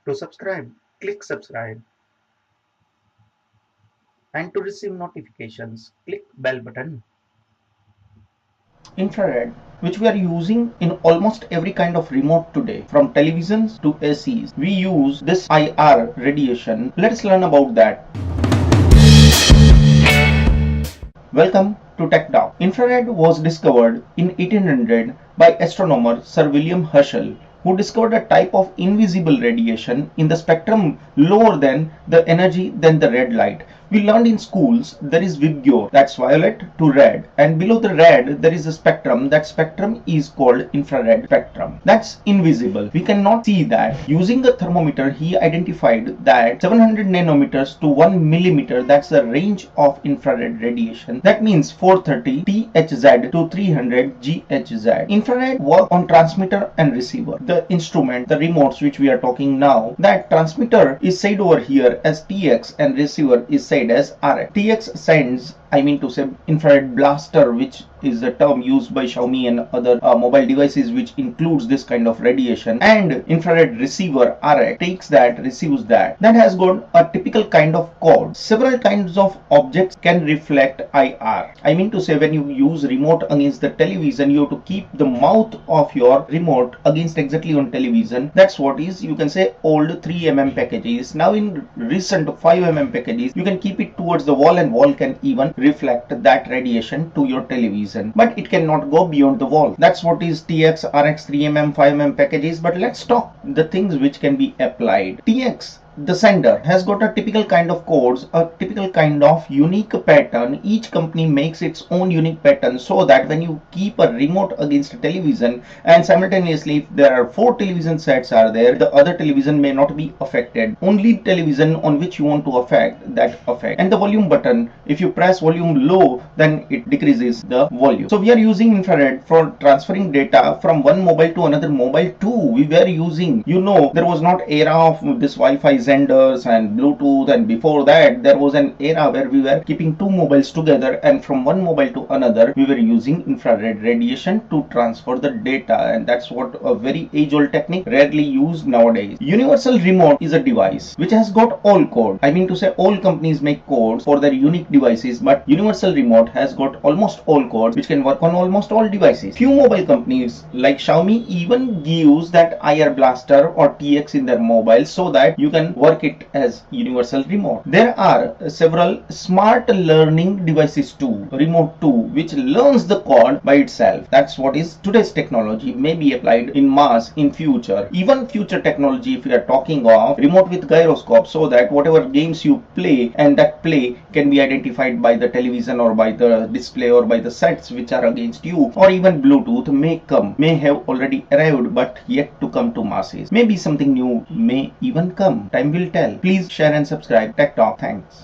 To subscribe, click subscribe, and to receive notifications, click bell button. Infrared, which we are using in almost every kind of remote today, from televisions to ACs. We use this IR radiation. Let's learn about that. Welcome to Tech Talk. Infrared was discovered in 1800 by astronomer Sir William Herschel, who discovered a type of invisible radiation in the spectrum lower than the energy than the red light. We learned in schools there is VIBGYOR, that's violet to red, and below the red there is a spectrum. That spectrum is called infrared spectrum. That's invisible. We cannot see that. Using a thermometer, he identified that 700 nanometers to 1 millimeter, that's the range of infrared radiation. That means 430 THz to 300 GHz. Infrared work on transmitter and receiver. The instrument, the remotes which we are talking now, that transmitter is said over here as TX and receiver is said as RF. TX sends, I mean to say, infrared blaster, which is a term used by Xiaomi and other mobile devices which includes this kind of radiation, and infrared receiver RF takes that, receives that. That has got a typical kind of code. Several kinds of objects can reflect IR. I mean to say, when you use remote against the television, you have to keep the mouth of your remote against exactly on television. That's what is, you can say, old 3mm packages. Now in recent 5mm packages, you can keep it towards the wall and wall can even reflect that radiation to your television, but it cannot go beyond the wall. That's what is TX, RX, 3mm, 5mm packages. But let's talk the things which can be applied. TX, the sender, has got a typical kind of codes, a typical kind of unique pattern. Each company makes its own unique pattern, so that when you keep a remote against a television and simultaneously if there are 4 television sets are there, the other television may not be affected. Only television on which you want to affect, that affect. And the volume button, if you press volume low, then it decreases the volume. So we are using infrared for transferring data from one mobile to another mobile too. We were using, there was not era of this Wi-Fi Xenders and Bluetooth, and before that there was an era where we were keeping 2 mobiles together, and from one mobile to another we were using infrared radiation to transfer the data, and that's what a very age-old technique, rarely used nowadays. Universal remote is a device which has got all code. I mean to say, all companies make codes for their unique devices, but universal remote has got almost all codes which can work on almost all devices. Few mobile companies like Xiaomi even gives that IR blaster or TX in their mobile so that you can work it as universal remote. There are several smart learning devices too, remote too, which learns the code by itself. That's what is today's technology, may be applied in mass in future. Even future technology, if we are talking of remote with gyroscope, so that whatever games you play, and that play can be identified by the television or by the display or by the sets which are against you, or even Bluetooth may have already arrived but yet to come to masses. Maybe something new may even come. Time will tell. Please share and subscribe Tech Talk. Thanks.